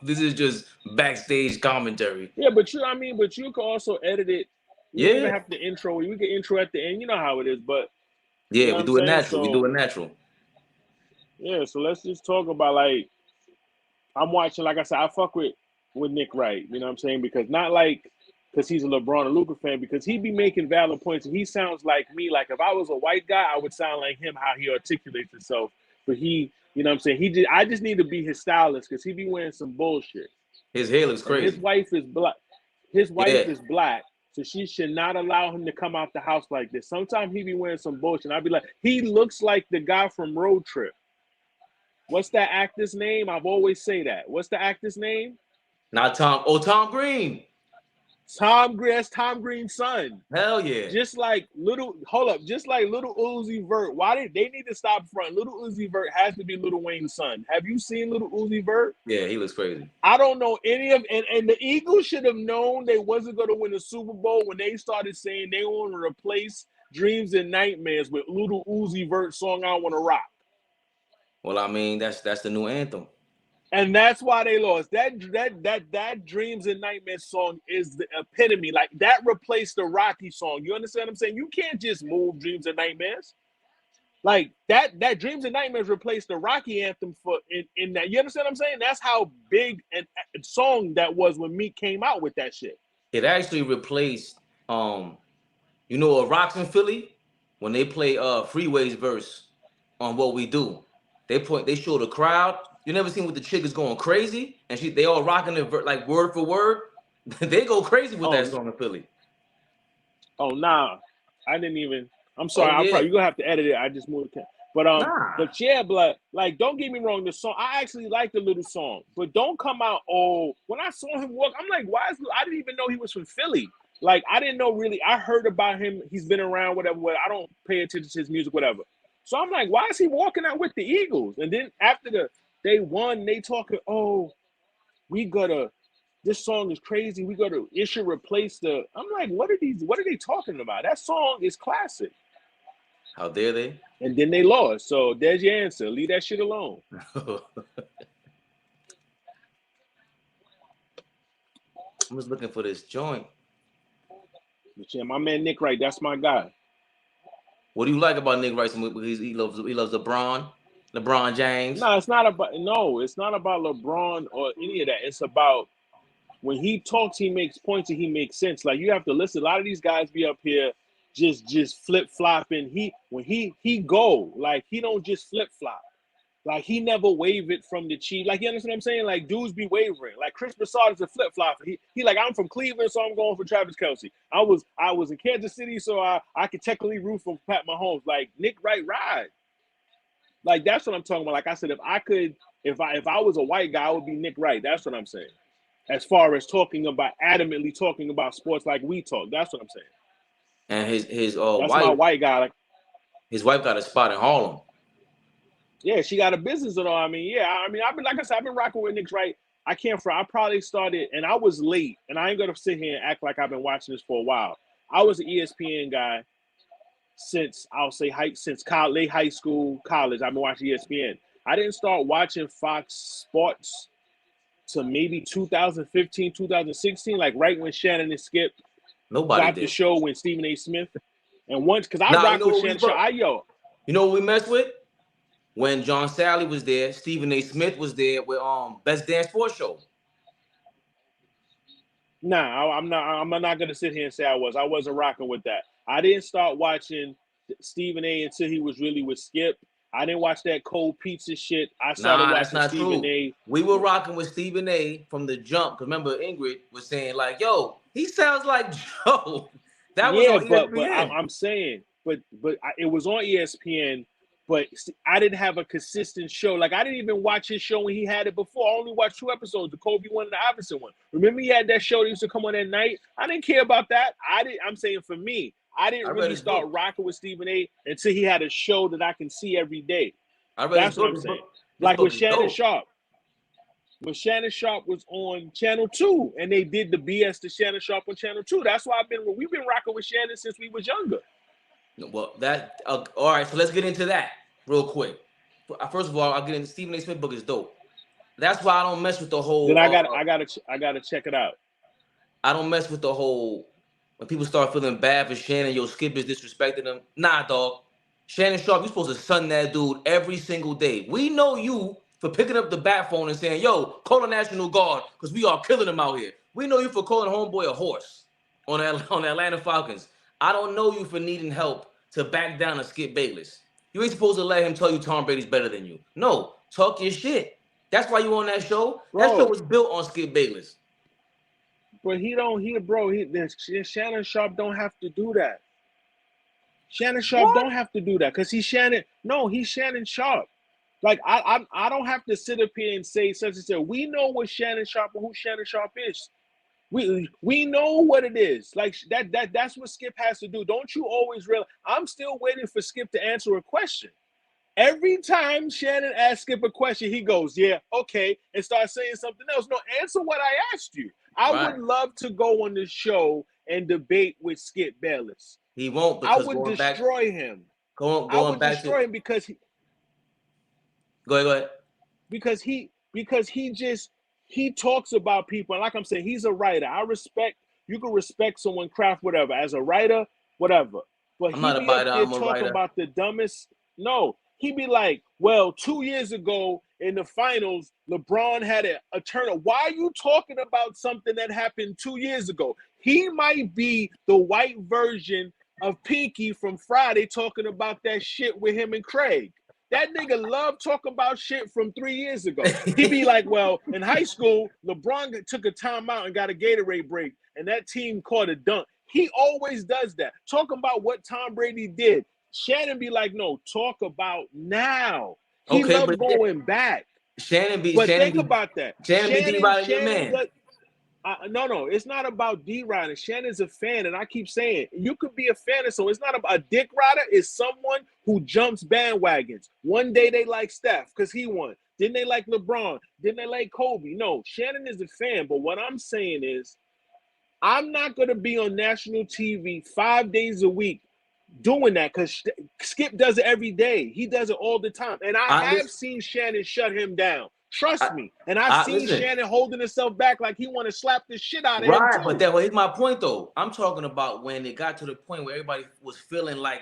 This is just backstage commentary. Yeah, but you can also edit it. You don't even Yeah, have to intro. We can intro at the end. You know how it is, but you yeah, know what we I'm do it saying. natural. We do So it natural. yeah, so let's just talk about like I'm watching. Like I said, I fuck with Nick Wright. You know what I'm saying? Because not like because he's a LeBron and Luka fan. Because he be making valid points, and he sounds like me. Like if I was a white guy, I would sound like him how he articulates himself. But he, you know what I'm saying? I just need to be his stylist because he be wearing some bullshit. His hair looks And his crazy. wife is black. His wife Yeah, is black, so she should not allow him to come out the house like this. Sometimes he be wearing some bullshit. I'd be like, he looks like the guy from Road Trip. What's that actor's name? I've always say that. What's the actor's name? not Tom. Oh, Tom Green. Tom Green. That's Tom Green's son. Hell yeah. Just like just like little Uzi Vert. Why did they need to stop front? Little Uzi Vert has to be Little Wayne's son. Have you seen Little Uzi Vert? Yeah, he looks crazy. I don't know any of and the Eagles should have known they wasn't going to win the Super Bowl when they started saying they want to replace Dreams and Nightmares with Little Uzi Vert song I Want to Rock. Well, I mean, that's the new anthem. And that's why they lost. That Dreams and Nightmares song is the epitome. Like that replaced the Rocky song. You understand what I'm saying? You can't just move Dreams and Nightmares. Like that Dreams and Nightmares replaced the Rocky anthem for in that. You understand what I'm saying? That's how big a song that was when Meek came out with that shit. It actually replaced you know, Rocks in Philly when they play Freeway's verse on What We Do. They show the crowd. You never seen with the chick is going crazy and they all rocking it like word for word. They go crazy with that song in Philly. Oh nah, I didn't even. I'm sorry. Oh yeah. You're gonna have to edit it. I just moved. Nah. But yeah, but like, don't get me wrong. The song I actually like the little song, but don't come out. Oh, when I saw him walk, I'm like, why is? I didn't even know he was from Philly. Like I didn't know really. I heard about him. He's been around, whatever. I don't pay attention to his music, whatever. So I'm like, why is he walking out with the Eagles? And then after they won, they talking. Oh, we gotta. This song is crazy. We gotta. It should replace the. I'm like, what are they talking about? That song is classic. How dare they? And then they lost. So there's your answer. Leave that shit alone. I'm just looking for this joint. But yeah, my man Nick Wright, that's my guy. What do you like about Nick Wright? Because he loves LeBron James. No, it's not about LeBron or any of that. It's about when he talks, he makes points and he makes sense. Like you have to listen. A lot of these guys be up here just flip flopping. When he go, like he don't just flip flop. Like he never wavered from the Chiefs. Like you understand what I'm saying? Like dudes be wavering. Like Chris Broussard is a flip flopper. He like I'm from Cleveland, so I'm going for Travis Kelce. I was in Kansas City, so I could technically root for Pat Mahomes. Like Nick Wright ride. Like that's what I'm talking about. Like I said, if I was a white guy, I would be Nick Wright. That's what I'm saying. As far as adamantly talking about sports like we talk, that's what I'm saying. And his that's wife, my white guy. Like his wife got a spot in Harlem. Yeah, she got a business and all. I've been like I said, I've been rocking with Nick Wright. I can't front. I probably started, and I was late, and I ain't gonna sit here and act like I've been watching this for a while. I was an ESPN guy since late high school, college. I've been watching ESPN. I didn't start watching Fox Sports to maybe 2015, 2016, like right when Shannon and Skip got the show when Stephen A. Smith. And once, because I rock with Shannon, you know what we messed with? When John Sally was there, Stephen A. Smith was there with Best Damn Sports Show. Nah, I'm not gonna sit here and say I wasn't rocking with that. I didn't start watching Stephen A. until he was really with Skip. I didn't watch that cold pizza shit. I started watching Stephen A. We were rocking with Stephen A. from the jump. Because remember, Ingrid was saying like, "Yo, he sounds like Joe." That was on ESPN. But I'm saying, but it was on ESPN. But I didn't have a consistent show. Like I didn't even watch his show when he had it before. I only watched 2 episodes, the Kobe one and the Iverson one. Remember he had that show that used to come on at night? I didn't care about that. I'm saying for me, I didn't really start rocking with Stephen A. until he had a show that I can see every day. That's what I'm saying. Like with Shannon Sharpe. When Shannon Sharpe was on Channel 2 and they did the BS to Shannon Sharpe on Channel 2. That's why we've been rocking with Shannon since we was younger. Well, all right. So let's get into that real quick. First of all, I'll get into Stephen A. Smith book is dope. That's why I don't mess with the Then whole. I gotta check it out. I don't mess with the whole when people start feeling bad for Shannon. Yo, Skip is disrespecting him. Nah, dog. Shannon Sharpe, you supposed to sun that dude every single day. We know you for picking up the bat phone and saying, "Yo, call the National Guard because we are killing him out here." We know you for calling homeboy a horse on the Atlanta Falcons. I don't know you for needing help to back down and Skip Bayless. You ain't supposed to let him tell you Tom Brady's better than you. No, talk your shit. That's why you on that show. That show Bro, was built on Skip Bayless. but Shannon Sharpe don't have to do that. Shannon Sharpe What? don't have to do that because he's Shannon. No, he's Shannon Sharpe. Like I don't have to sit up here and say such and such. We know what Shannon Sharpe and who Shannon Sharpe is. We know what it is. Like that's what Skip has to do. Don't you always realize? I'm still waiting for Skip to answer a question. Every time Shannon asks Skip a question, he goes, "Yeah, okay," and starts saying something else. No, answer what I asked you. I Right. would love to go on this show and debate with Skip Bayless. He won't I because would going back, destroy him. going I going would back destroy to him because go ahead. he talks about people. And like I'm saying, he's a writer. You can respect someone craft, whatever, as a writer, whatever. But I'm he not a be up biter. there I'm a talking writer. about the dumbest. No, he be like, well, 2 years ago in the finals, LeBron had a turnover. Why are you talking about something that happened 2 years ago? He might be the white version of Pinky from Friday talking about that shit with him and Craig. That nigga love talking about shit from 3 years ago. He be like, well, in high school, LeBron took a timeout and got a Gatorade break, and that team caught a dunk. He always does that. Talking about what Tom Brady did. Shannon be like, no, talk about now. He Okay, loved but going back. Shannon be But Shannon think be about that. Shannon be D-riding your Shannon man. does. No, it's not about D-riding. Shannon's a fan, and I keep saying you could be a fan of someone. It's not about a dick rider. It's someone who jumps bandwagons. One day they like Steph because he won. Then they like LeBron. Then they like Kobe. No, Shannon is a fan. But what I'm saying is, I'm not going to be on national TV 5 days a week doing that because Skip does it every day. He does it all the time. And I I have listen. seen Shannon shut him down. Trust me. And I've I seen listen. Shannon holding himself back like he want to slap the shit out of him Right, but too. here's my point though. I'm talking about when it got to the point where everybody was feeling like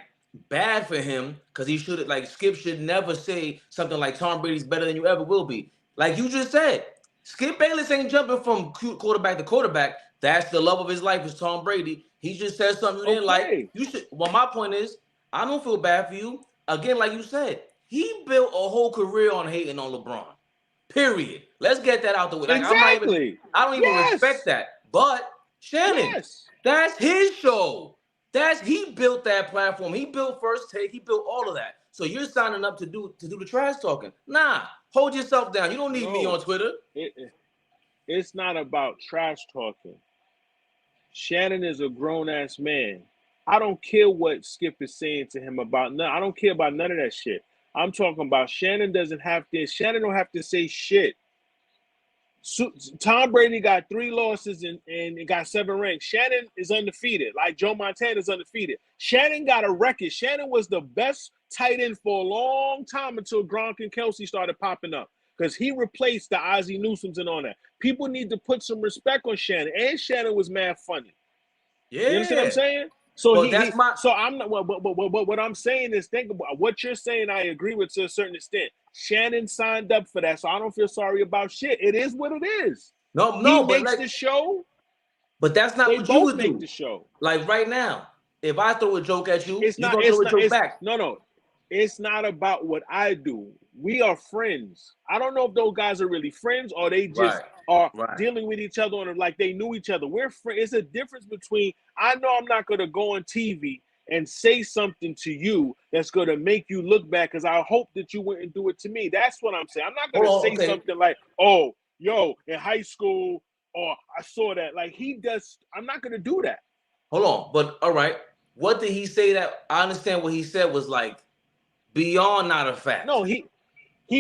bad for him because he should like Skip should never say something like Tom Brady's better than you ever will be. Like you just said, Skip Bayless ain't jumping from quarterback to quarterback. That's the love of his life is Tom Brady. He just said something you didn't like. Okay. You should. Well, my point is, I don't feel bad for you. Again, like you said, he built a whole career on hating on LeBron. Period. Let's get that out the way. Like Exactly. I don't even respect that. But Shannon, Yes. that's his show. He built that platform. He built First Take. He built all of that. So you're signing up to do the trash talking. Nah, hold yourself down. You don't need me on No. Twitter. It's not about trash talking. Shannon is a grown-ass man. I don't care what Skip is saying to him about none. I don't care about none of that shit. I'm talking about Shannon don't have to say shit. So, Tom Brady got 3 losses and got 7 rings. Shannon is undefeated, like Joe Montana is undefeated. Shannon got a record. Shannon was the best tight end for a long time until Gronk and Kelsey started popping up because he replaced the Ozzie Newsomes and all that. People need to put some respect on Shannon, and Shannon was mad funny. Yeah. You understand what I'm saying? So Well, so I'm not. What I'm saying is, think about what you're saying. I agree with to a certain extent. Shannon signed up for that, so I don't feel sorry about shit. It is what it is. He but makes the show. but that's not They what you both would make do. the show. Like right now, if I throw a joke at you, It's you not. gonna It's throw a not. joke It's back. no. It's not about what I do. We are friends. I don't know if those guys are really friends or they just are dealing with each other on like they knew each other. We're friends. It's a difference between I know I'm not going to go on TV and say something to you that's going to make you look back because I hope that you wouldn't do it to me. That's what I'm saying. I'm not going to say something like, oh, yo, in high school, or I saw that. Like he does. I'm not going to do that. Hold on. But all right. What did he say that I understand what he said was like beyond not a fact? No, he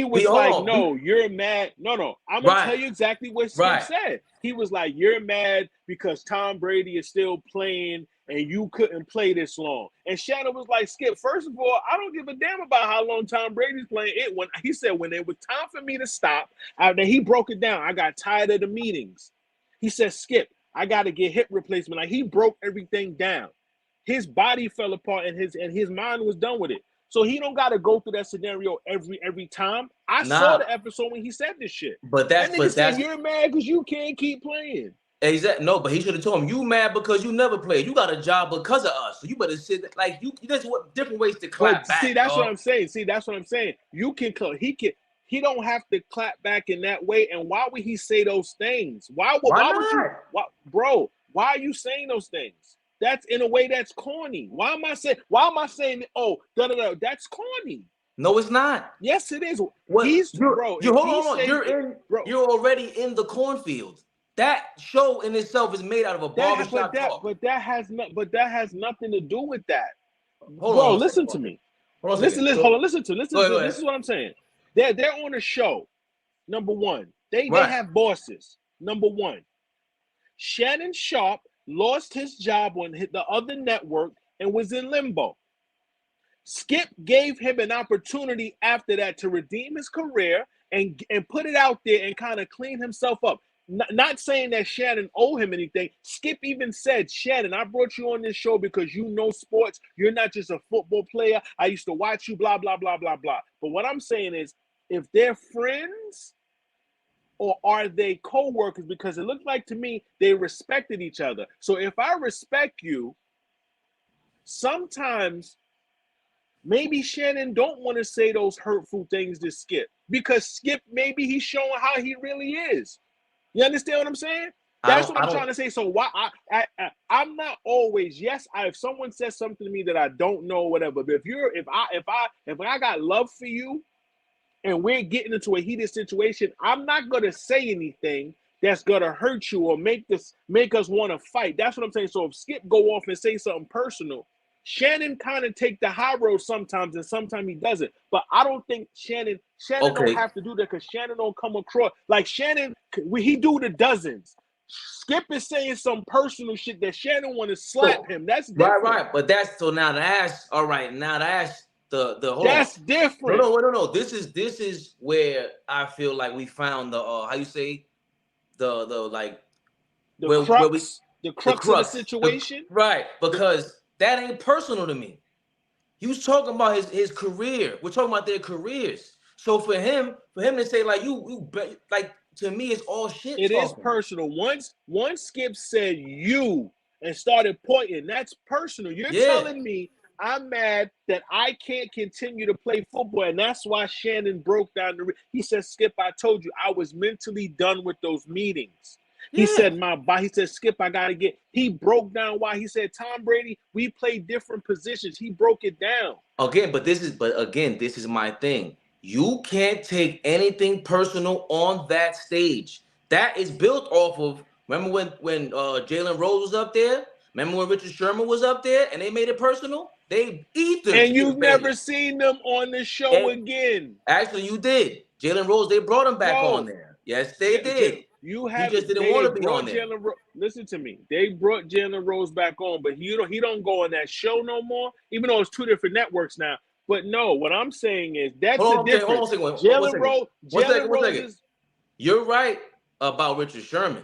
was like, no, you're mad. No. I'm going to tell you exactly what Skip said. He was like, you're mad because Tom Brady is still playing and you couldn't play this long. And Shannon was like, Skip, first of all, I don't give a damn about how long Tom Brady's playing. When he said when it was time for me to stop, then he broke it down. I got tired of the meetings. He said, Skip, I got to get hip replacement. Like, he broke everything down. His body fell apart and his mind was done with it. So he don't got to go through that scenario every time. I saw the episode when he said this shit. But that's you're mad because you can't keep playing. Exactly. No, but he should have told him, you mad because you never played. You got a job because of us. So you better sit like you. There's what different ways to clap back. See, that's what I'm saying. You can he don't have to clap back in that way. And why would he say those things? Why would you, why are you saying those things? That's in a way that's corny. Why am I saying oh, that's corny? No, it's not. Yes, it is. Hold on. You're already in the cornfield. That show in itself is made out of a barbershop talk. But that has nothing to do with that. Listen to me. Listen to me. This is what I'm saying. They're on a show. Number one, they have bosses. Number one, Shannon Sharpe lost his job on the other network and was in limbo. Skip gave him an opportunity after that to redeem his career and put it out there and kind of clean himself up. Not saying that Shannon owed him anything. Skip even said, Shannon, I brought you on this show because you know sports. You're not just a football player. I used to watch you, blah, blah, blah, blah, blah. But what I'm saying is, if they're friends or are they co-workers? Because it looked like to me they respected each other. So if I respect you, sometimes maybe Shannon don't want to say those hurtful things to Skip. Because Skip, maybe he's showing how he really is. You understand what I'm saying? That's what I'm trying to say. So why I'm not always, yes, if someone says something to me that I don't know, whatever. But if I got love for you and we're getting into a heated situation, I'm not gonna say anything that's gonna hurt you or make us want to fight. That's what I'm saying. So if Skip go off and say something personal, Shannon kind of take the high road sometimes, and sometimes he doesn't. But I don't think Shannon don't have to do that because Shannon don't come across like Shannon. He do the dozens. Skip is saying some personal shit that Shannon want to slap him. That's different. Right. But that's so now to ask. All right, now to ask the whole. That's different. No. This is where I feel like we found the how you say the crux of the situation. Right, because that ain't personal to me. He was talking about his career. We're talking about their careers. So for him to say like you like, to me, it's all shit. It is personal. Once Skip said you and started pointing, that's personal. You're telling me I'm mad that I can't continue to play football, and that's why Shannon broke down he said, Skip, I told you I was mentally done with those meetings. He said, Skip, I got to get. He broke down why. He said, Tom Brady, we play different positions. He broke it down. Again, this is my thing. You can't take anything personal on that stage. That is built off of, remember when Jalen Rose was up there? Remember when Richard Sherman was up there and they made it personal? They eat them. And you've never seen them on the show again. Actually, you did. Jalen Rose, they brought him back on there. Yes, they did. You just didn't want to be on there. Listen to me. They brought Jalen Rose back on, but he don't go on that show no more, even though it's two different networks now. But no, what I'm saying is that's the difference. Jalen Rose. You're right about Richard Sherman,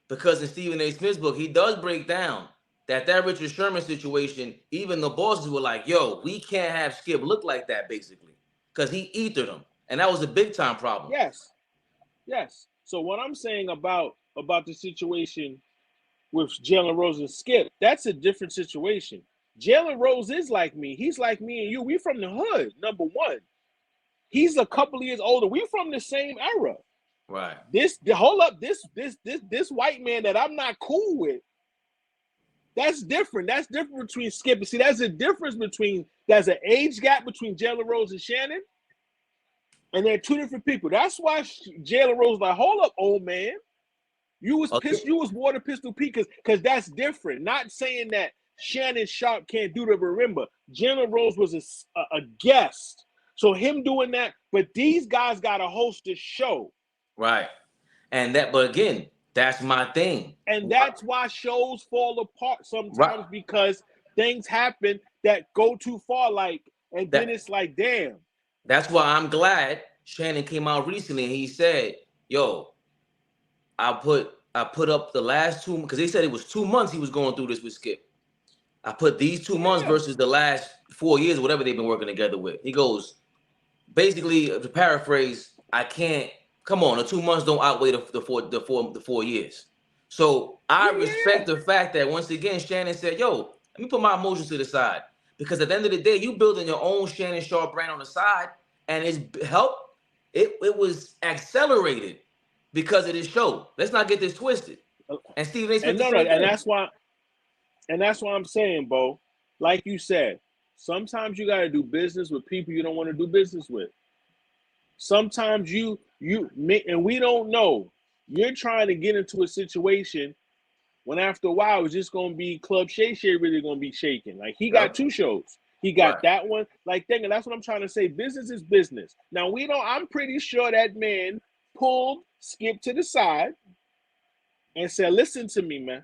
because in Stephen A. Smith's book, he does break down that Richard Sherman situation, even the bosses were like, yo, we can't have Skip look like that, basically, because he ethered them. And that was a big time problem. Yes. So what I'm saying about the situation with Jalen Rose and Skip, that's a different situation. Jalen Rose is like me. He's like me and you. We from the hood, number one. He's a couple of years older. We from the same era. Right. This white man that I'm not cool with, that's different. That's different between Skip. See, there's a difference there's an age gap between Jalen Rose and Shannon. And they're two different people. That's why Jalen Rose was like, hold up, old man. You was pissed. You was Water Pistol Pete because that's different. Not saying that Shannon Sharpe can't do that. Remember, Jalen Rose was a guest. So him doing that, but these guys got to host the show. Right. But again, That's my thing. And that's why shows fall apart Right. sometimes, because things happen that go too far, like, and then That it's like, damn. that's why I'm glad Shannon came out recently and he said, "Yo, I put up the last two because they said it was 2 months he was going through this with Skip. I put these 2 months Yeah. versus the last 4 years, or whatever they've been working together with." He goes, basically, to paraphrase, I can't. Come on, the 2 months don't outweigh the 4 years. So I Yeah, yeah, yeah. respect the fact that once again Shannon said, "Yo, let me put my emotions to the side," because at the end of the day, you building your own Shannon Sharpe brand on the side, and it's helped. It was accelerated because of this show. Let's not get this twisted. And Stephen A. Smith And the no, same and thing. that's why I'm saying, Bo, like you said, sometimes you got to do business with people you don't want to do business with. Sometimes and we don't know. You're trying to get into a situation when after a while it's just gonna be Club Shay Shay really gonna be shaking. Like, he got Yep. 2 shows. He Right. got that one. Like, thinking that's what I'm trying to say. Business is business. Now I'm pretty sure that man pulled Skip to the side and said, "Listen to me, man.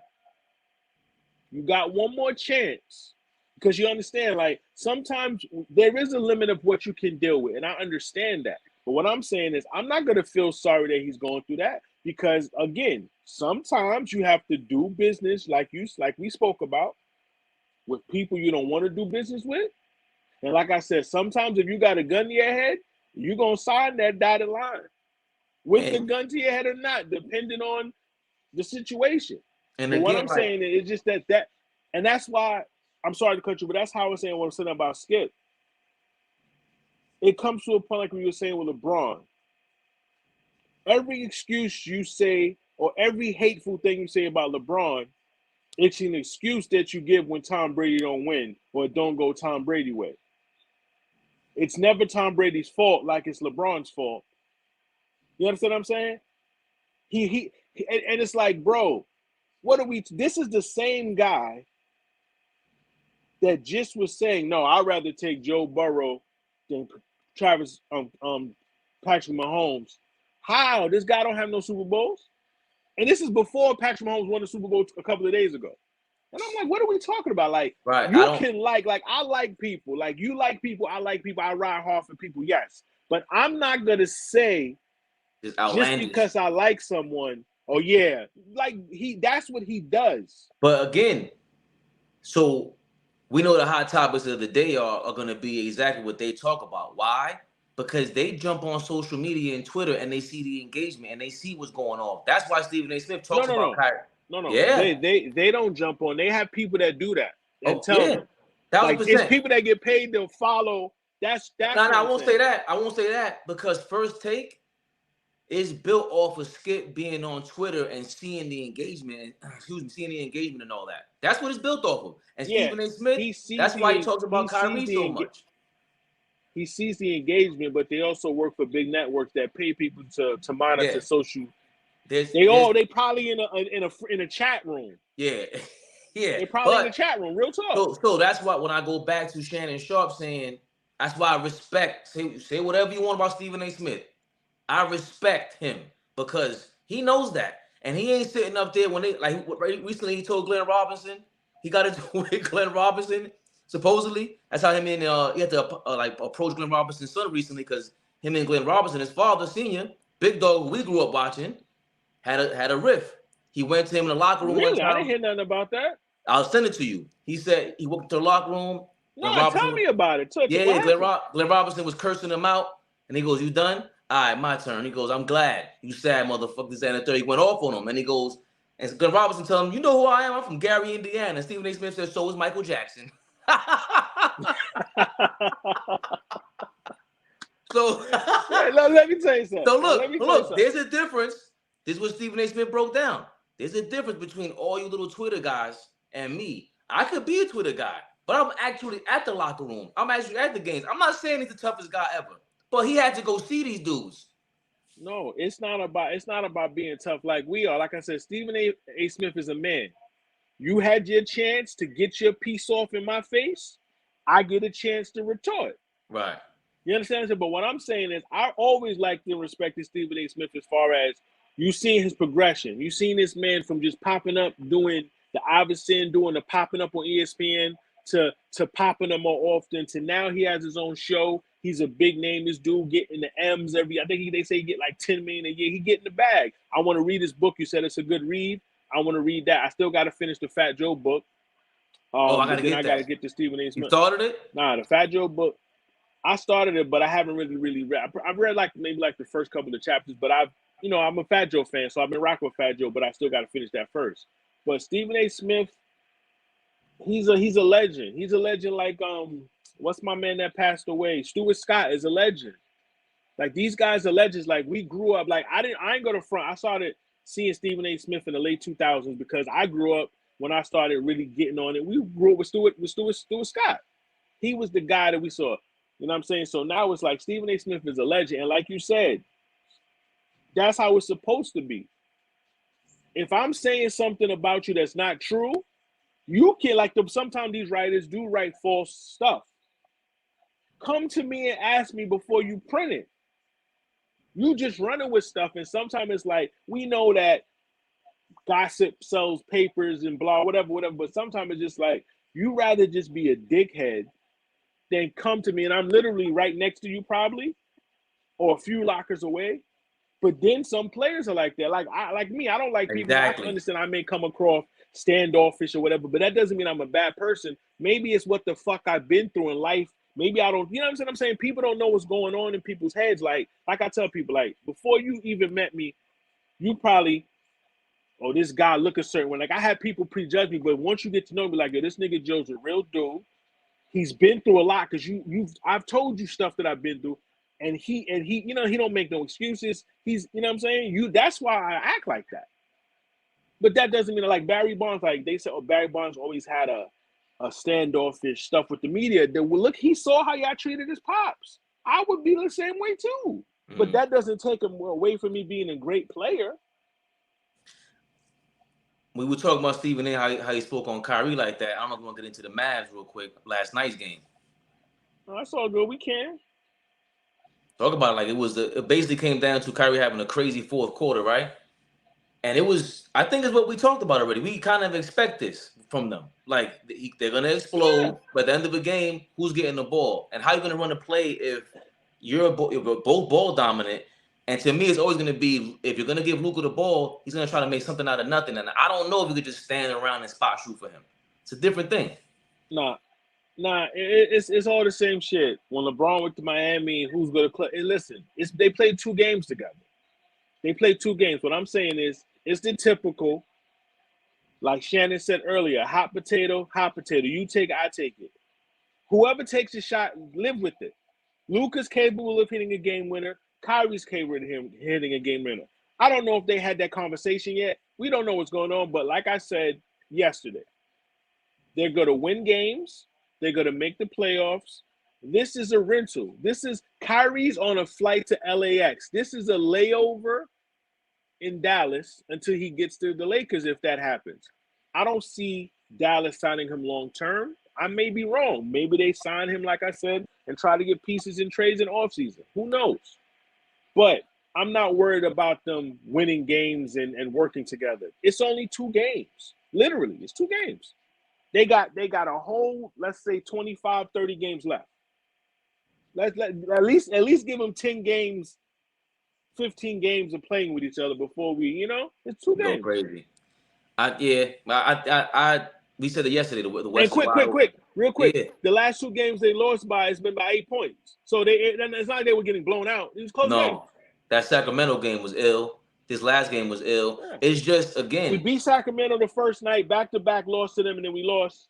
You got one more chance." Because you understand, like, sometimes there is a limit of what you can deal with, and I understand that. But what I'm saying is, I'm not gonna feel sorry that he's going through that, because again, sometimes you have to do business like we spoke about, with people you don't want to do business with. And like I said, sometimes if you got a gun to your head, you're gonna sign that dotted line with the And gun to your head or not, depending on the situation. But what again, I'm like, saying is just and that's why, I'm sorry to cut you, but that's how I was saying what I'm saying about Skip. It comes to a point like when you were saying with LeBron. Every excuse you say, or every hateful thing you say about LeBron, it's an excuse that you give when Tom Brady don't win or don't go Tom Brady way. It's never Tom Brady's fault like it's LeBron's fault. You understand what I'm saying? And it's like, bro, what are we? This is the same guy that just was saying, no, I'd rather take Joe Burrow than Patrick Mahomes. How? This guy don't have no Super Bowls? And this is before Patrick Mahomes won the Super Bowl a couple of days ago. And I'm like, what are we talking about? Like, right. I you don't can I like people. Like, you like people, I like people, I ride hard for people, yes. But I'm not going to say, just just outlandish. because I like someone, oh yeah, like, that's what he does. But again, so we know the hot topics of the day are going to be exactly what they talk about. Why? Because they jump on social media and Twitter and they see the engagement and they see what's going on. That's why Stephen A. Smith No, talks no, about no. Kyrie. No. Yeah. They don't jump on. They have people that do that and Oh, tell yeah. them. Thousand Like, it's percent. people that get paid to follow. That's No, what I I'm won't say saying. that. I won't say that because First Take is built off of Skip being on Twitter and seeing the engagement, seeing the engagement and all that. That's what it's built off of. And Yeah, Stephen A. Smith, he sees that's why he the talks he about sees Kyrie so the much. he sees the engagement, but they also work for big networks that pay people to Yeah. monitor social. There's They probably in a chat room. yeah, yeah. They probably in a But chat room. Real talk. so that's why when I go back to Shannon Sharpe saying that's why I respect say whatever you want about Stephen A. Smith. I respect him because he knows that. And he ain't sitting up there when they like recently he told Glenn Robinson he got into with Glenn Robinson. Supposedly, that's how him and he had to like approach Glenn Robinson's son recently because him and Glenn Robinson, his father, senior, big dog who we grew up watching, had a riff. He went to him in the locker room one Really, I didn't time. hear nothing about that. I'll send it to you. He said he walked to the locker room. Glenn No, tell Robinson, me about it. What yeah, happened? Glenn Robinson was cursing him out, and he goes, "You done? All right, my turn." He goes, "I'm glad. You sad motherfucker." This and the third. He went off on him, and he goes, and Glenn Robinson tell him, "You know who I am? I'm from Gary, Indiana." And Stephen A. Smith says, "So is Michael Jackson." So, Yeah, let me tell you something. so Let me tell you look. something. There's a difference. This is what Stephen A. Smith broke down. There's a difference between all you little Twitter guys and me. I could be a Twitter guy, but I'm actually at the locker room. I'm actually at the games. I'm not saying he's the toughest guy ever, but he had to go see these dudes. No, it's not about being tough like we are. Like I said, Stephen A. Smith is a man. You had your chance to get your piece off in my face. I get a chance to retort. Right. You understand? But what I'm saying is, I always liked and respected Stephen A. Smith as far as You seen his progression. You seen this man from just popping up doing the Iverson, doing the popping up on ESPN to popping up more often to now he has his own show. He's a big name. This dude getting the M's every. I think they say he get like 10 million a year. He getting the bag. I want to read his book. You said it's a good read. I want to read that. I still got to finish the Fat Joe book. I gotta but then get I that. got to get the Stephen A. Smith. You started it? Nah, the Fat Joe book. I started it, but I haven't really read. I've read like maybe like the first couple of chapters, but I'm a Fat Joe fan, so I've been rocking with Fat Joe, but I still got to finish that first. But Stephen A. Smith, he's a legend. He's a legend. Like what's my man that passed away? Stuart Scott is a legend. Like these guys are legends. Like we grew up. Like I ain't go to front. I started seeing Stephen A. Smith in the late 2000s because I grew up when I started really getting on it. We grew up with Stuart Scott. He was the guy that we saw. You know what I'm saying? So now it's like Stephen A. Smith is a legend. And like you said, that's how it's supposed to be. If I'm saying something about you that's not true, you can, like sometimes these writers do write false stuff. Come to me and ask me before you print it. You just running with stuff. And sometimes it's like, we know that gossip sells papers and blah, whatever. But sometimes it's just like, you rather just be a dickhead than come to me, and I'm literally right next to you probably, or a few lockers away. But then some players are like that. Like me, I don't like people. Exactly. I understand I may come across standoffish or whatever, but that doesn't mean I'm a bad person. Maybe it's what the fuck I've been through in life. Maybe I don't, you know what I'm saying? People don't know what's going on in people's heads. Like I tell people, like, before you even met me, you probably, oh, this guy look a certain way. Like I had people prejudge me, but once you get to know me, like, yo, this nigga Joe's a real dude. He's been through a lot because I've told you stuff that I've been through, and he you know, he don't make no excuses. He's, you know what I'm saying? That's why I act like that. But that doesn't mean like Barry Bonds, like they said, Barry Bonds always had a standoffish stuff with the media. That look, he saw how y'all treated his pops. I would be the same way too. But that doesn't take him away from me being a great player. We were talking about Stephen A. How he spoke on Kyrie like that. I don't know if we want to get into the Mavs real quick. Last night's game. Oh, that's all good. We can talk about it. Like it basically came down to Kyrie having a crazy fourth quarter, right? And it was, I think, it's what we talked about already. We kind of expect this from them. Like they're gonna explode, but at the end of the game, who's getting the ball, and how you gonna run a play if you're both ball dominant? And to me, it's always going to be, if you're going to give Luka the ball, he's going to try to make something out of nothing. And I don't know if you could just stand around and spot shoot for him. It's a different thing. Nah, it's all the same shit. When LeBron went to Miami, who's going to play? And listen, they played 2 games together. They played 2 games. What I'm saying is, it's the typical, like Shannon said earlier, hot potato. You take it, I take it. Whoever takes a shot, live with it. Luka's capable of hitting a game winner. Kyrie's capable of hitting a game winner. I don't know if they had that conversation yet. We don't know what's going on, but like I said yesterday, they're going to win games. They're going to make the playoffs. This is a rental. Kyrie's on a flight to LAX. This is a layover in Dallas until he gets to the Lakers, if that happens. I don't see Dallas signing him long term. I may be wrong. Maybe they sign him, like I said, and try to get pieces and trades in offseason. Who knows? But I'm not worried about them winning games and working together. It's only 2 games. Literally, it's 2 games. They got a whole, let's say, 25, 30 games left. At least give them 10 games, 15 games of playing with each other before it's 2 games. Go crazy. We said it yesterday. The West. And real quick. Yeah. The last 2 games they lost by, it's been by 8 points. So it's not like they were getting blown out. It was close games. That Sacramento game was ill. This last game was ill. Yeah. It's just, again, we beat Sacramento the first night, back-to-back, lost to them, and then we lost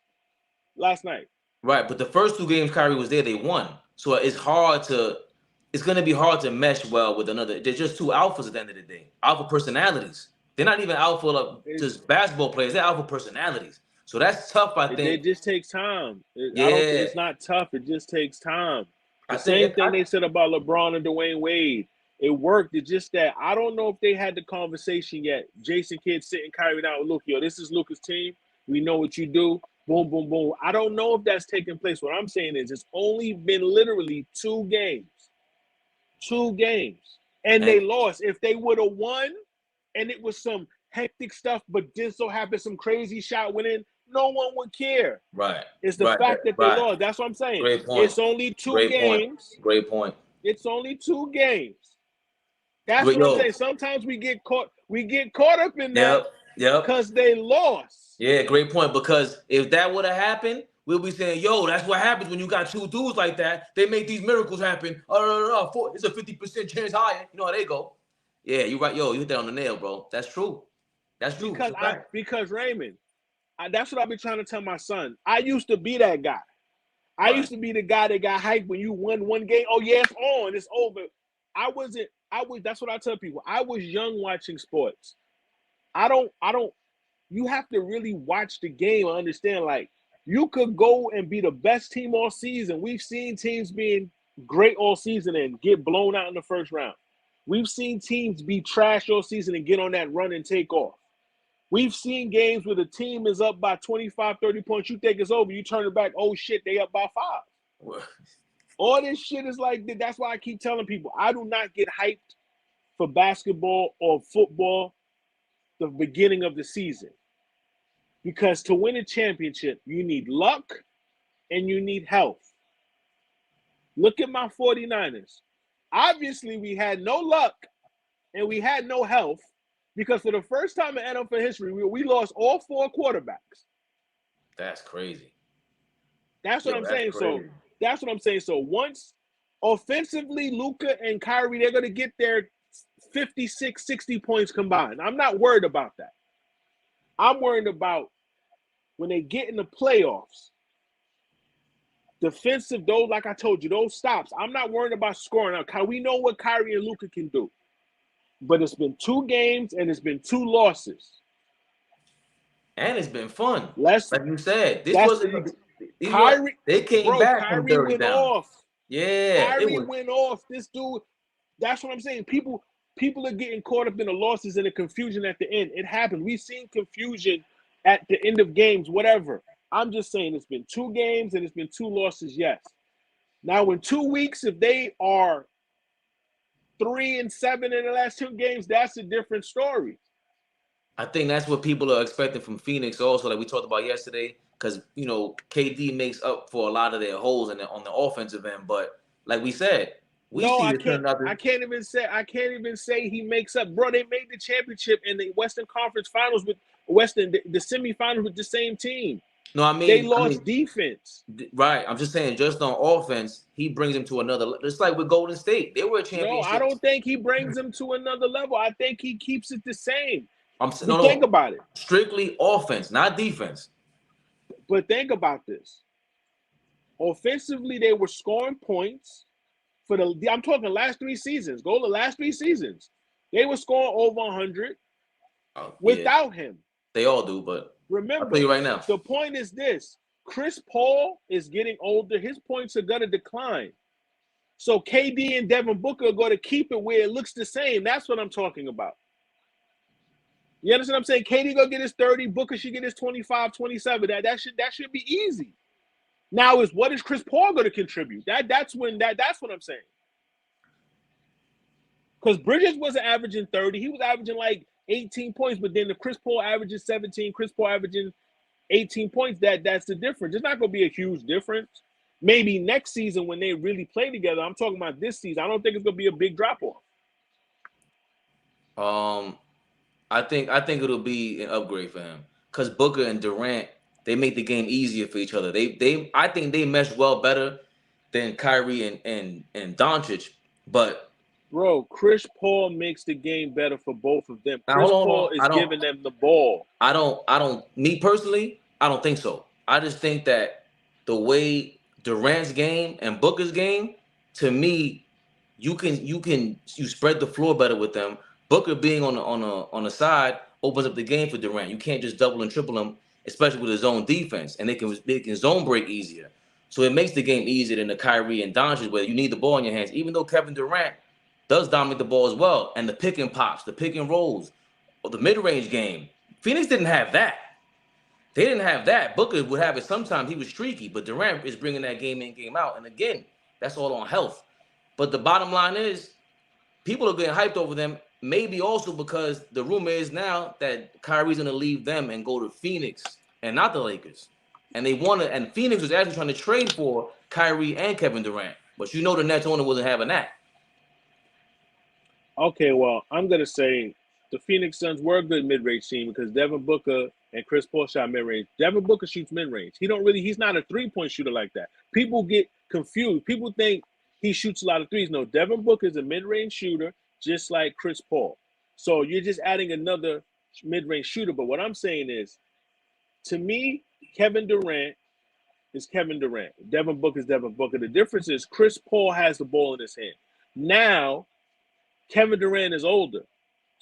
last night. Right, but the first 2 games Kyrie was there, they won. So it's going to be hard to mesh well with another. They're just 2 alphas at the end of the day. Alpha personalities. They're not even alpha just basketball players. They're alpha personalities. So that's tough, I think. It just takes time. It's not tough. It just takes time. The same thing they said about LeBron and Dwayne Wade. It worked. It's just that I don't know if they had the conversation yet. Jason Kidd sitting Kyrie down with Luka. Yo, this is Luka's team. We know what you do. Boom, boom, boom. I don't know if that's taking place. What I'm saying is it's only been literally 2 games. 2 games. And they lost. If they would have won, and it was some hectic stuff, but then so happened some crazy shot went in, no one would care. Right. It's the fact that they lost. That's what I'm saying. Great point. It's only two Great games. Point. Great point. It's only 2 games. That's what I'm saying. Sometimes we get caught up in that because they lost. Yeah, great point. Because if that would have happened, we'll be saying, yo, that's what happens when you got 2 dudes like that. They make these miracles happen. It's a 50% chance higher. You know how they go. Yeah, you're right. Yo, you hit that on the nail, bro. That's true. That's true. Because Raymond, that's what I've been trying to tell my son. I used to be that guy. I used to be the guy that got hyped when you won one game. Oh yeah, it's on. It's over. That's what I tell people. I was young watching sports. You have to really watch the game and understand, like, you could go and be the best team all season. We've seen teams being great all season and get blown out in the first round. We've seen teams be trash all season and get on that run and take off. We've seen games where the team is up by 25, 30 points. You think it's over. You turn it back. Oh, shit, they up by 5. All this shit is like, that's why I keep telling people, I do not get hyped for basketball or football the beginning of the season. Because to win a championship, you need luck and you need health. Look at my 49ers. Obviously, we had no luck and we had no health because for the first time in NFL history, we lost all 4 quarterbacks. That's crazy. That's what I'm saying. Crazy. So that's what I'm saying. So once offensively, Luka and Kyrie, they're going to get their 56, 60 points combined. I'm not worried about that. I'm worried about when they get in the playoffs, defensive, those, like I told you, those stops. I'm not worried about scoring out. We know what Kyrie and Luka can do. But it's been 2 games and it's been 2 losses. And it's been fun. Like you said, this wasn't Kyrie. They came back Kyrie from 30 went down. off. Yeah, Kyrie went off. This dude. That's what I'm saying. People are getting caught up in the losses and the confusion at the end. It happened. We've seen confusion at the end of games, whatever. I'm just saying it's been 2 games and it's been 2 losses, yes. Now, in 2 weeks, if they are 3-7 in the last 2 games, that's a different story. I think that's what people are expecting from Phoenix also, like we talked about yesterday, because, you know, KD makes up for a lot of their holes on the offensive end. But like we said, I can't even say he makes up. Bro, they made the championship in the Western Conference Finals with the semifinals with the same team. No, I mean they lost defense. Right. I'm just saying, just on offense, he brings them to another. It's like with Golden State, they were a championship. No, I don't think he brings them to another level. I think he keeps it the same. Think about it. Strictly offense, not defense. But think about this. Offensively, they were scoring points I'm talking last 3 seasons. Go to the last 3 seasons. They were scoring over 100 without him. They all do, but remember, I'll tell you right now. The point is this. Chris Paul is getting older. His points are going to decline. So KD and Devin Booker are going to keep it where it looks the same. That's what I'm talking about. You understand what I'm saying? KD going to get his 30. Booker should get his 25, 27. That should be easy. Now what is Chris Paul going to contribute? That's what I'm saying. Because Bridges wasn't averaging 30. He was averaging like 18 points, but then the Chris Paul averages 17, Chris Paul averaging 18 points. That's the difference. It's not going to be a huge difference. Maybe next season when they really play together. I'm talking about this season. I don't think it's going to be a big drop off. I think it'll be an upgrade for him because Booker and Durant, they make the game easier for each other. I think they mesh well better than Kyrie and Doncic. But bro, Chris Paul makes the game better for both of them. Chris Paul is giving them the ball. Me personally, I don't think so. I just think that the way Durant's game and Booker's game, to me, you spread the floor better with them. Booker being on the side opens up the game for Durant. You can't just double and triple him, especially with his own defense, and they can zone break easier. So it makes the game easier than the Kyrie and Doncic, where you need the ball in your hands. Even though Kevin Durant does dominate the ball as well, and the pick and pops, the pick and rolls, or the mid-range game. Phoenix didn't have that. They didn't have that. Booker would have it sometimes. He was streaky, but Durant is bringing that game in, game out. And again, that's all on health. But the bottom line is, people are getting hyped over them maybe also because the rumor is now that Kyrie's gonna leave them and go to Phoenix and not the Lakers. And and Phoenix was actually trying to trade for Kyrie and Kevin Durant. But you know the Nets owner wasn't having that. Okay, well, I'm gonna say the Phoenix Suns were a good mid-range team because Devin Booker and Chris Paul shot mid-range. Devin Booker shoots mid-range. He's not a three-point shooter like that. People get confused. People think he shoots a lot of threes. No, Devin Booker is a mid-range shooter, just like Chris Paul. So you're just adding another mid-range shooter. But what I'm saying is, to me, Kevin Durant is Kevin Durant. Devin Booker is Devin Booker. The difference is Chris Paul has the ball in his hand. Now, Kevin Durant is older.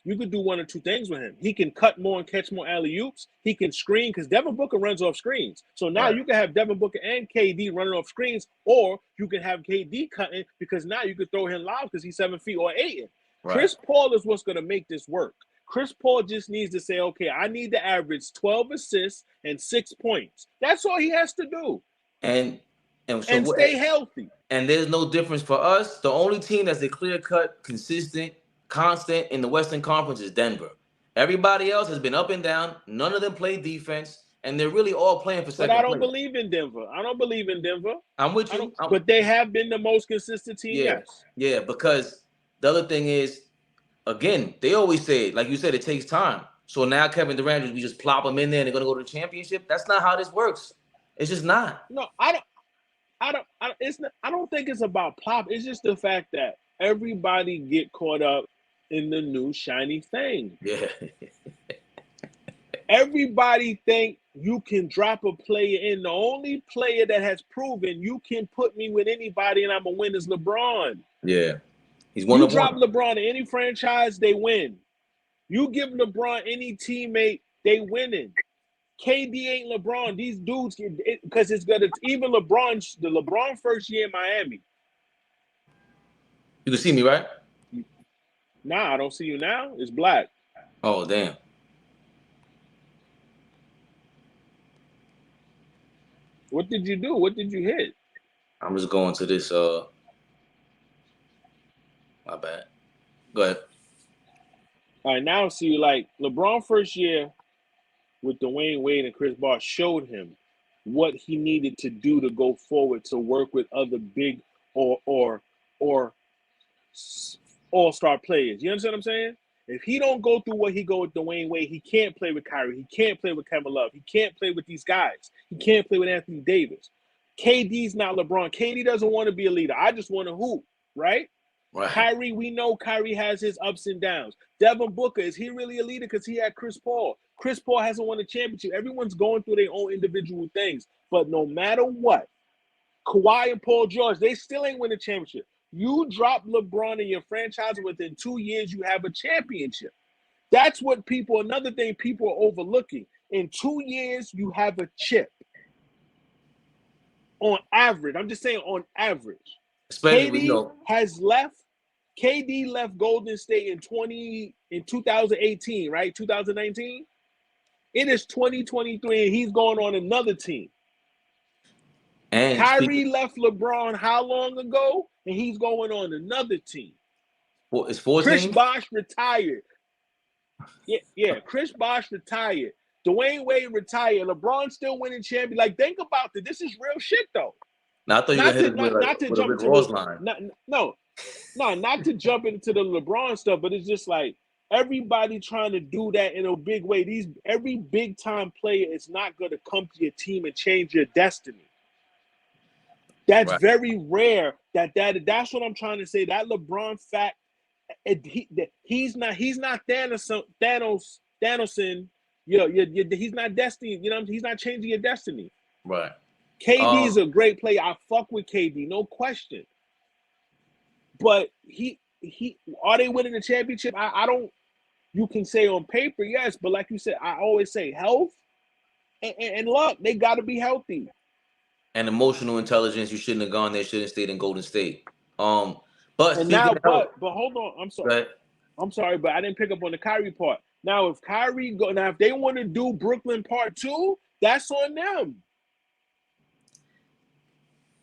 You could do one or two things with him. He can cut more and catch more alley-oops. He can screen because Devin Booker runs off screens. So now you can have Devin Booker and KD running off screens, or you can have KD cutting because now you could throw him live because he's 7 feet or 8. Right. Chris Paul is what's going to make this work. Chris Paul just needs to say, okay, I need to average 12 assists and 6 points. That's all he has to do. And stay healthy. And there's no difference for us. The only team that's a clear-cut, consistent, constant in the Western Conference is Denver. Everybody else has been up and down. None of them play defense, and they're really all playing for second place. But I don't believe in Denver. I'm with you. But they have been the most consistent team, yes. Yeah, because the other thing is, again, they always say, like you said, it takes time. So now Kevin Durant, we just plop them in there and they're going to go to the championship. That's not how this works. It's just not. No, I don't think it's about plop. It's just the fact that everybody get caught up in the new shiny thing. Yeah. Everybody think you can drop a player in. The only player that has proven you can put me with anybody and I'm going to win is LeBron. Yeah. He's one of You drop LeBron in any franchise, they win. You give LeBron any teammate, they winning. KD ain't LeBron. These dudes, because it's gonna even the LeBron first year in Miami. You can see me, right? Nah, I don't see you now. It's black. Oh, damn. What did you do? What did you hit? I'm just going to this. My bad. Go ahead. All right, now I see you. Like LeBron first year with Dwayne Wade and Chris Bosh showed him what he needed to do to go forward to work with other big or all-star players. You understand what I'm saying? If he don't go through what he go with Dwayne Wade, he can't play with Kyrie. He can't play with Kevin Love. He can't play with these guys. He can't play with Anthony Davis. KD's not LeBron. KD doesn't want to be a leader. I just want to hoop, right? Right. Kyrie, we know Kyrie has his ups and downs. Devin Booker, is he really a leader because he had Chris Paul? Chris Paul hasn't won a championship. Everyone's going through their own individual things. But no matter what, Kawhi and Paul George, they still ain't win a championship. You drop LeBron in your franchise, within 2 years, you have a championship. That's what another thing people are overlooking. In 2 years, you have a chip. On average, I'm just saying on average. Especially KD left Golden State in 2018, right? 2019. It is 2023, and he's going on another team. And Kyrie left LeBron how long ago? And he's going on another team. Well, it's 14. Chris Bosh retired. Yeah. Chris Bosh retired. Dwayne Wade retired. LeBron still winning champion. Like, think about this. This is real shit, though. Now, I thought you were going to jump into Ross line. Not to jump into the LeBron stuff, but it's just like everybody trying to do that in a big way. Every big time player is not going to come to your team and change your destiny. That's right. Very rare. That's what I'm trying to say. That LeBron fact, he's not Thanos. He's not destiny. You know, he's not changing your destiny. Right. KD is a great player. I fuck with KD, no question. But he are they winning the championship? I don't. You can say on paper, yes, but like you said, I always say health and luck. They got to be healthy. And emotional intelligence. You shouldn't have gone there. Shouldn't have stayed in Golden State. But hold on. I'm sorry. Right. I'm sorry, but I didn't pick up on the Kyrie part. Now, if they want to do Brooklyn Part 2, that's on them.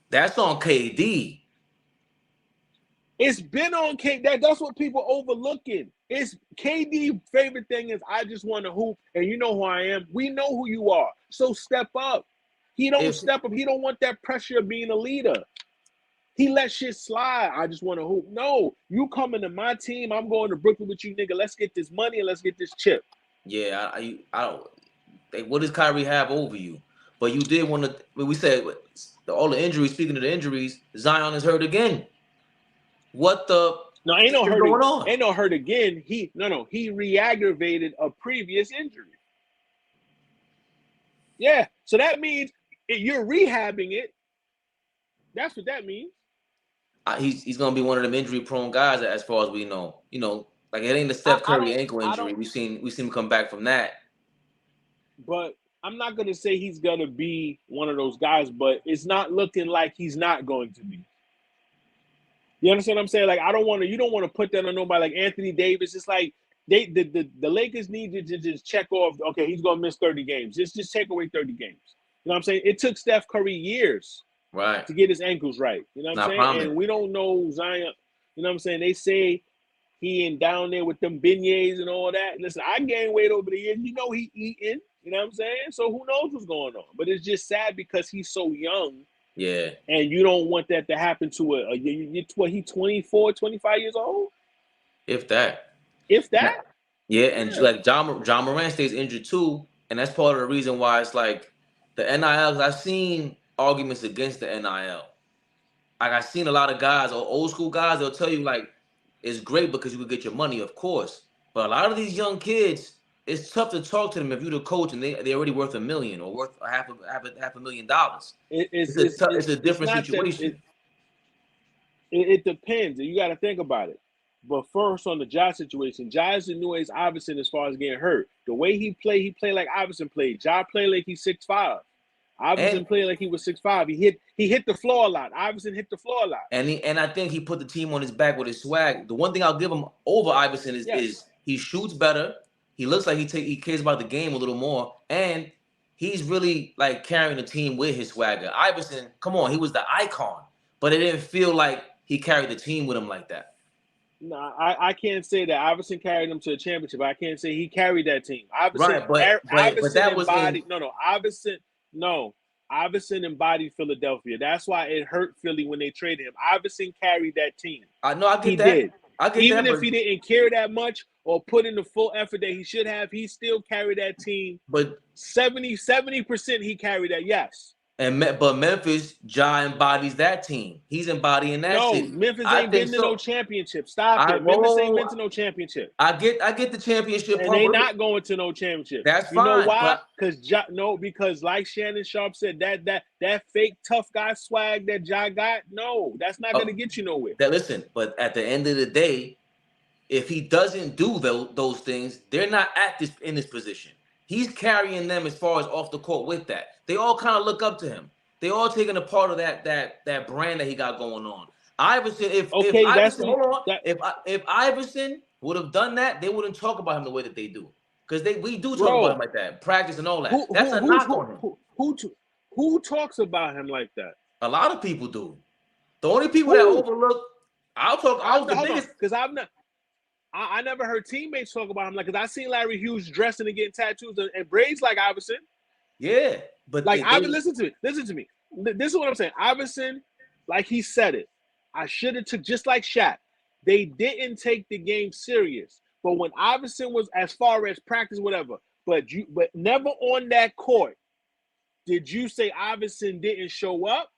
That's on KD. It's been on KD. That's what people overlooking. It's KD. Favorite thing is I just want to hoop, and you know who I am. We know who you are. So step up. He don't step up. He don't want that pressure of being a leader. He let shit slide. I just want to hoop. No, you coming to my team. I'm going to Brooklyn with you, nigga. Let's get this money and let's get this chip. Yeah, I don't. What does Kyrie have over you? But you did want to. We said all the injuries. Speaking of the injuries, Zion is hurt again. What the? No, ain't no hurt. Going on? Ain't no hurt again. He re-aggravated a previous injury. Yeah, so that means you're rehabbing it. That's what that means. He's gonna be one of them injury-prone guys, as far as we know. You know, like it ain't the Steph Curry ankle injury. We've seen him come back from that. But I'm not gonna say he's gonna be one of those guys, but it's not looking like he's not going to be. You understand what I'm saying? Like you don't want to put that on nobody like Anthony Davis. It's like the Lakers need to just check off. Okay, he's gonna miss 30 games. Just take away 30 games. You know what I'm saying? It took Steph Curry years, right, to get his ankles right. You know what I'm saying? Prominent. And we don't know Zion. You know what I'm saying? They say he in down there with them beignets and all that. Listen, I gained weight over the years. You know he eating. You know what I'm saying? So who knows what's going on? But it's just sad because he's so young. Yeah. And you don't want that to happen to he 24, 25 years old? If that. If that? Yeah, and like John Morant stays injured too. And that's part of the reason why it's like the NIL, because I've seen arguments against the NIL. Like I've seen a lot of guys, or old school guys, they'll tell you like it's great because you can get your money, of course. But a lot of these young kids, it's tough to talk to them if you're the coach and they're already worth $1 million or worth half a $1 million. It's a different situation. It depends. You got to think about it. But first, on the Ja situation, Ja is the newest Iverson as far as getting hurt. The way he played like Iverson played. Ja played like he's 6'5". Iverson played like he was 6'5". He hit the floor a lot. Iverson hit the floor a lot. And I think he put the team on his back with his swag. The one thing I'll give him over Iverson is he shoots better. He looks like he cares about the game a little more, and he's really like carrying the team with his swagger. Iverson, come on, he was the icon, but it didn't feel like he carried the team with him like that. No, I can't say that Iverson carried them to a championship. I can't say he carried that team. Iverson, right, Iverson but that embodied Iverson embodied Philadelphia. That's why it hurt Philly when they traded him. Iverson carried that team. I know, I get he that. Did. I get Even that, if he didn't care that much or put in the full effort that he should have, he still carried that team. But 70% he carried that, yes. But Memphis, Ja embodies that team. He's embodying that shit. No, Memphis ain't been to no championship. Stop it. Memphis ain't been to no championship. I get the championship, and they not going to no championship. That's fine. You know why? Because like Shannon Sharpe said, that fake tough guy swag that Ja got, no, that's not gonna get you nowhere. Listen, but at the end of the day, if he doesn't do those things, they're not in this position. He's carrying them as far as off the court with that. They all kind of look up to him. They all taking a part of that brand that he got going on. Iverson, if Iverson would have done that, they wouldn't talk about him the way that they do. Because we do talk about him like that, practice and all that. That's a knock on him. Who talks about him like that? A lot of people do. The only people that overlook, because I never heard teammates talk about him like, because I seen Larry Hughes dressing and getting tattoos and braids like Iverson. Yeah, but like listen to me. This is what I'm saying. Iverson, like he said it, I should have took just like Shaq. They didn't take the game serious. But when Iverson was, as far as practice, whatever, but never on that court, did you say Iverson didn't show up?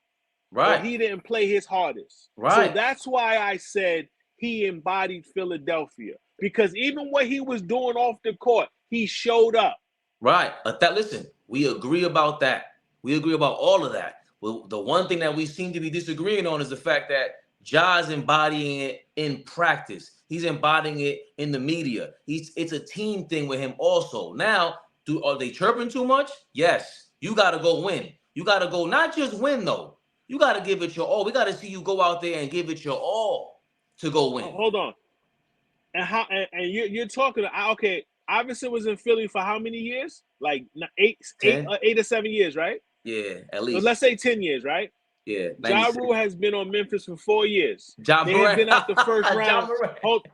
Right. Or he didn't play his hardest. Right. So that's why I said he embodied Philadelphia. Because even what he was doing off the court, he showed up. Right. But listen, we agree about that. We agree about all of that. Well, the one thing that we seem to be disagreeing on is the fact that Ja's embodying it in practice. He's embodying it in the media. It's a team thing with him also. Now, are they chirping too much? Yes. You got to go win. You got to go not just win, though. You got to give it your all. We got to see you go out there and give it your all to go win. Hold on. And you're talking, okay, Iverson was in Philly for how many years? Like 8 or 7 years, right? Yeah, at least. So let's say 10 years, right? Yeah, Ja 96. Rule has been on Memphis for 4 years. John They have Morant. been out the first round. John Morant.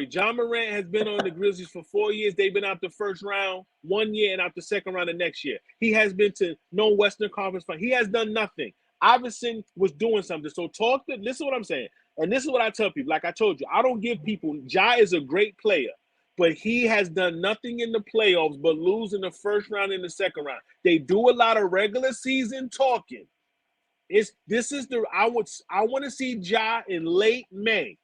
John Morant has been on the Grizzlies for 4 years. They've been out the first round 1 year and out the second round the next year. He has been to no Western Conference final. He has done nothing. Iverson was doing something. So listen to what I'm saying. And this is what I tell people. Like I told you, I don't give people, Ja is a great player, but he has done nothing in the playoffs but lose in the first round and the second round. They do a lot of regular season talking. I want to see Ja in late May.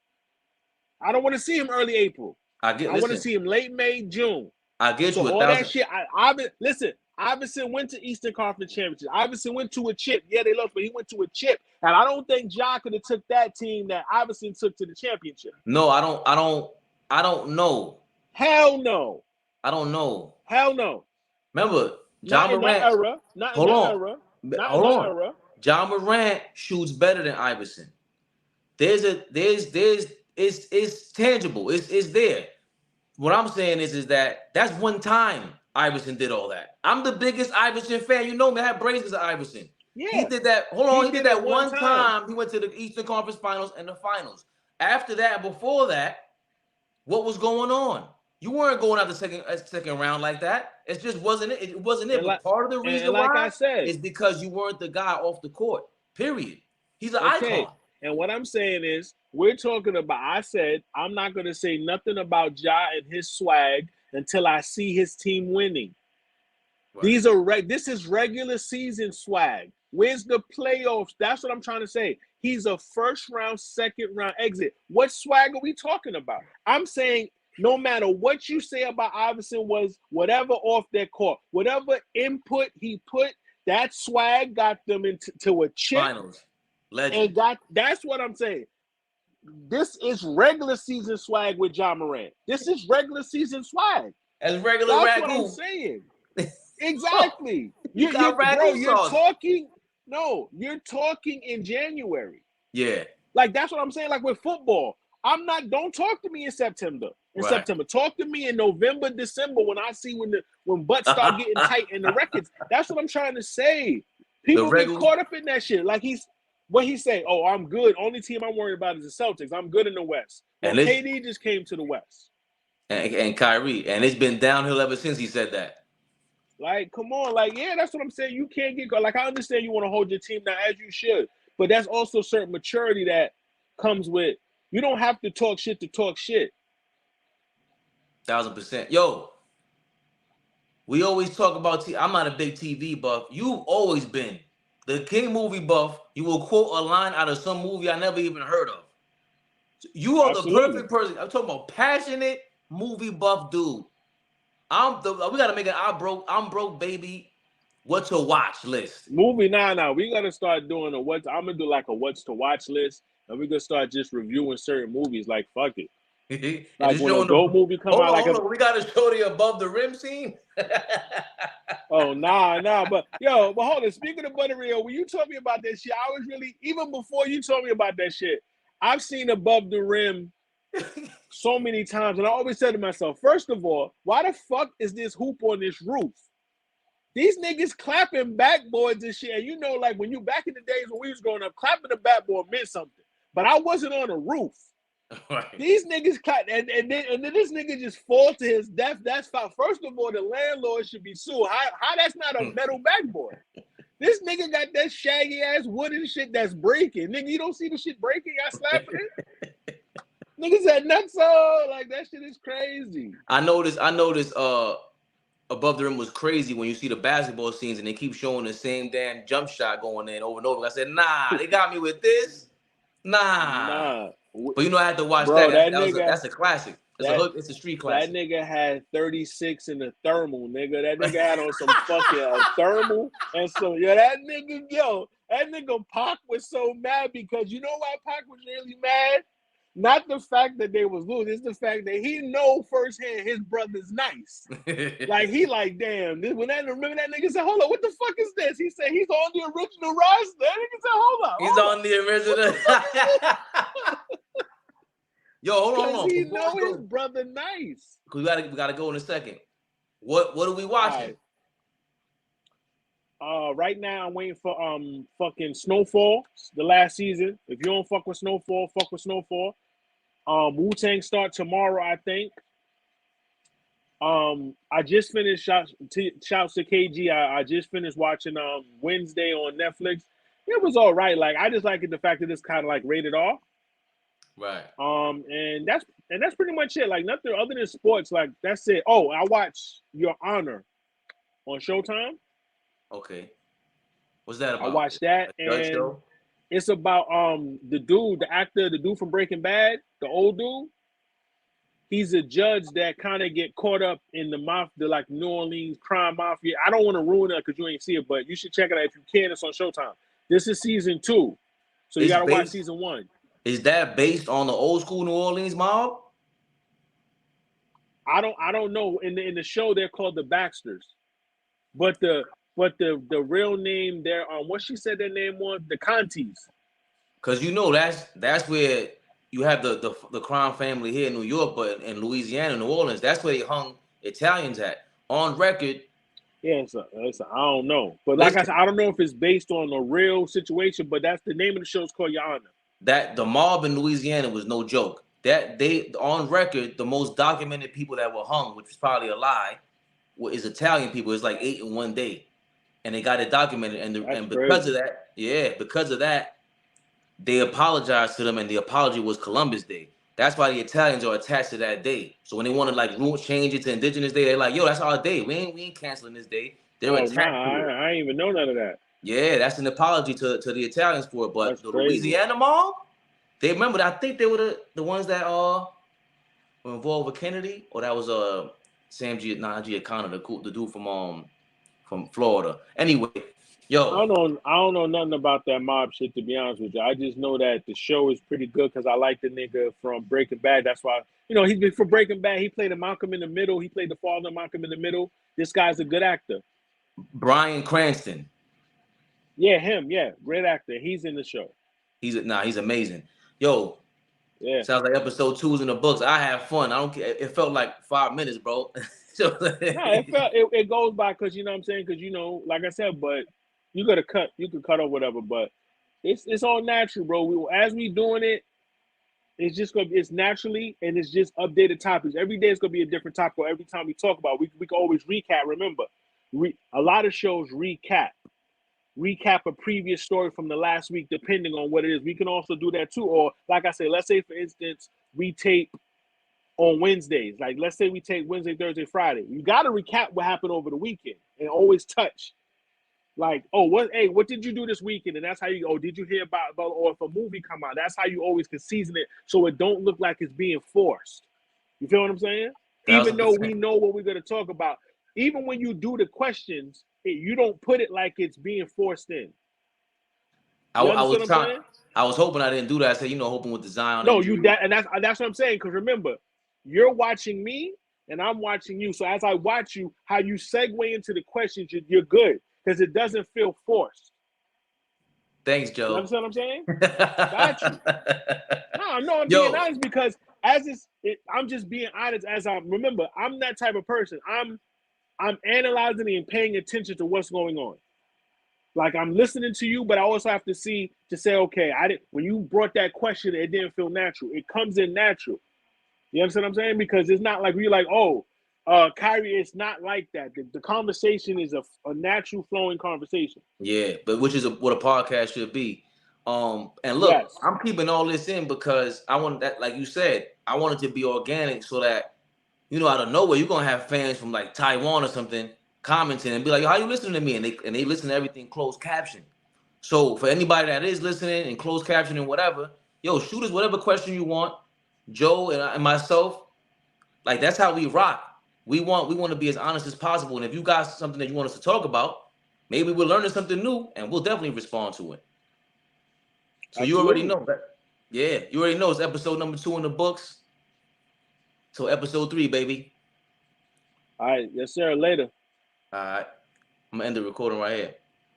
I don't want to see him early April. I want to see him late May, June. I get so you. All that shit. Iverson went to Eastern Conference Championship. Iverson went to a chip. Yeah, they lost, but he went to a chip. And I don't think Ja could have took that team that Iverson took to the championship. No, I don't know. Hell no. I don't know. Hell no. Remember, Not in that era. Hold on. Ja Morant shoots better than Iverson. It's tangible. It's there. What I'm saying is that's one time Iverson did all that. I'm the biggest Iverson fan. You know me. I have braids of Iverson. Yeah. He did that. Hold on. He did that one time. He went to the Eastern Conference Finals and the finals. After that, before that, what was going on? You weren't going out the second round like that. It just wasn't it. It wasn't it. But part of the reason why I said is because you weren't the guy off the court. Period. He's an icon. And what I'm saying is, we're talking about, I said, I'm not going to say nothing about Ja and his swag until I see his team winning. Right. This is regular season swag. Where's the playoffs? That's what I'm trying to say. He's a first round, second round exit. What swag are we talking about? I'm saying no matter what you say about Iverson was whatever off their court, whatever input he put, that swag got them into a chip. Finals. Legend. And that's what I'm saying. This is regular season swag with Ja Morant. This is regular season swag. As regular That's ragu. what I'm saying. Exactly. You're talking in January. Yeah. Like that's what I'm saying. Like with football, don't talk to me in September. Talk to me in November, December when I see when butts start getting tight in the records. That's what I'm trying to say. People get caught up in that shit. Like what he say? Oh, I'm good. Only team I'm worried about is the Celtics. I'm good in the West. Well, and KD just came to the West. And Kyrie. And it's been downhill ever since he said that. Like, come on. Like, yeah, that's what I'm saying. You can't get – like, I understand you want to hold your team down as you should. But that's also certain maturity that comes with – you don't have to talk shit to talk shit. 1000%. Yo, we always talk about I'm not a big TV buff. You've always been. The King movie buff, you will quote a line out of some movie I never even heard of. You are the perfect person. I'm talking about passionate movie buff dude. We gotta make an I'm broke baby what to watch list. Movie, nah. We gotta start doing I'm gonna do like a what's to watch list, and we're gonna start just reviewing certain movies. Like fuck it. Like when a GOAT movie come out, we gotta show the above the rim scene. Oh nah, but hold on. Speaking of Butterreal, when you told me about that shit, I was really even before you told me about that shit. I've seen Above the Rim so many times, and I always said to myself, first of all, why the fuck is this hoop on this roof? These niggas clapping backboards and shit. And you know, like when you back in the days when we was growing up, clapping the backboard meant something. But I wasn't on a roof. Right. These niggas clap, and then this nigga just fall to his death. That's fine. First of all, the landlord should be sued. How that's not a metal backboard? This nigga got that shaggy ass wooden shit that's breaking. Nigga, you don't see the shit breaking? Y'all slapping it? Niggas had nuts on. Like that shit is crazy. I noticed. Above the Rim was crazy when you see the basketball scenes and they keep showing the same damn jump shot going in over and over. I said, nah, they got me with this. Nah. But you know, I had to watch that. That's a classic. It's a street classic. That nigga had 36 in the thermal, nigga. That nigga had on some fucking thermal and some. That nigga Pac was so mad because you know why Pac was really mad? Not the fact that they was losing, it's the fact that he know firsthand his brother's nice. Like he like, damn, remember that nigga said, hold on, what the fuck is this? He said he's on the original roster. That nigga said, hold on. He's on the original. Yo, hold on. He know his brother nice. We gotta go in a second. What are we watching? Right now I'm waiting for fucking Snowfall, the last season. If you don't fuck with Snowfall, fuck with Snowfall. Wu-Tang start tomorrow, I think. I just finished shouts to KG. I just finished watching Wednesday on Netflix. It was all right. Like I just like it the fact that it's kind of like rated R. Right. And that's pretty much it. Like nothing other than sports. Like that's it. Oh, I watched Your Honor on Showtime. Okay. What's that I about? watched that, A judge and show? it's about the actor, the dude from Breaking Bad, the old dude. He's a judge that kind of get caught up in the like New Orleans crime mafia. I don't want to ruin it because you ain't see it, but you should check it out if you can. It's on Showtime. This is season 2, so you It's got to watch based. season 1. Is that based on the old school New Orleans mob? I don't know. In the show, they're called the Baxters, but the real name there, what she said their name was, the Contis. Because that's where you have the crime family here in New York, but in Louisiana, New Orleans, that's where they hung Italians at. On record, Yeah, I don't know, but like I said, listen, I don't know if it's based on a real situation, but that's the name of the show. Is called Your Honor. that the mob in Louisiana was no joke. That they on record, the most documented people that were hung, which was probably a lie, is Italian people. It's like 8 in one day, and they got it documented. That's And because crazy. of that, yeah, because of that, they apologized to them, and the apology was Columbus Day. That's why the Italians are attached to that day. So when they want to like change it to Indigenous Day, they're like, "Yo, that's our day. We ain't canceling this day." They're Oh nah, attached to it. I ain't even know none of that. Yeah, that's an apology to the Italians for it. But That's the crazy. Louisiana mob, they remember. I think they were the ones that were involved with Kennedy, or that was Sam Giancana, the dude from Florida. Anyway, yo, I don't know nothing about that mob shit, to be honest with you. I just know that the show is pretty good because I like the nigga from Breaking Bad. That's why, he's been for Breaking Bad. He played a Malcolm in the Middle. He played the father of Malcolm in the Middle. This guy's a good actor. Bryan Cranston. Yeah, him. Yeah, great actor. He's in the show. He's amazing. Yo, Yeah. sounds like episode 2's in the books. I have fun. I don't care. It felt like 5 minutes, bro. So, No, it goes by because you know what I'm saying, because like I said, but you could cut or whatever, but it's all natural, bro. As we doing it, it's naturally, and it's just updated topics. Every day it's gonna be a different topic. Or every time we talk about, we can always recap. Remember, a lot of shows recap a previous story from the last week, depending on what it is. We can also do that too. Or like I say, let's say for instance, we tape on Wednesdays. Like let's say we take Wednesday, Thursday, Friday. You got to recap what happened over the weekend and always touch. Like, what did you do this weekend? And that's how did you hear about, or if a movie come out, that's how you always can season it so it don't look like it's being forced. You feel what I'm saying? Even though we 1,000%. know what we're going to talk about, even when you do the questions, you don't put it like it's being forced in. You I understand was what I'm trying. saying? I was hoping I didn't do that. I said, hoping with the Zion No, injury. and that's what I'm saying. Because remember, you're watching me and I'm watching you. So as I watch you, how you segue into the questions, you're good because it doesn't feel forced. Thanks, You Joe. understand what I'm saying? Got you. No, I'm being Yo, honest because I'm just being honest. Remember, I'm that type of person. I'm analyzing and paying attention to what's going on. Like I'm listening to you, but I also have to say, okay, when you brought that question, it didn't feel natural. It comes in natural. You understand what I'm saying? Because it's not like we're like, Kyrie, it's not like that. The conversation is a natural flowing conversation. yeah, but which is what a podcast should be. And look, Yes. I'm keeping all this in because I want that, like you said, I want it to be organic so that out of nowhere you're gonna have fans from like Taiwan or something commenting and be like, "Yo, how you listening to me?" And they listen to everything closed caption. So for anybody that is listening and closed captioning whatever, yo, shoot us whatever question you want. Joe and myself, like that's how we rock. We want to be as honest as possible. And if you got something that you want us to talk about, maybe we're learning something new and we'll definitely respond to it. So you already Absolutely. know that. Yeah, you already know it's episode number 2 in the books. So episode 3, baby. All right. Yes, sir. Later. All right. I'm gonna end the recording right here.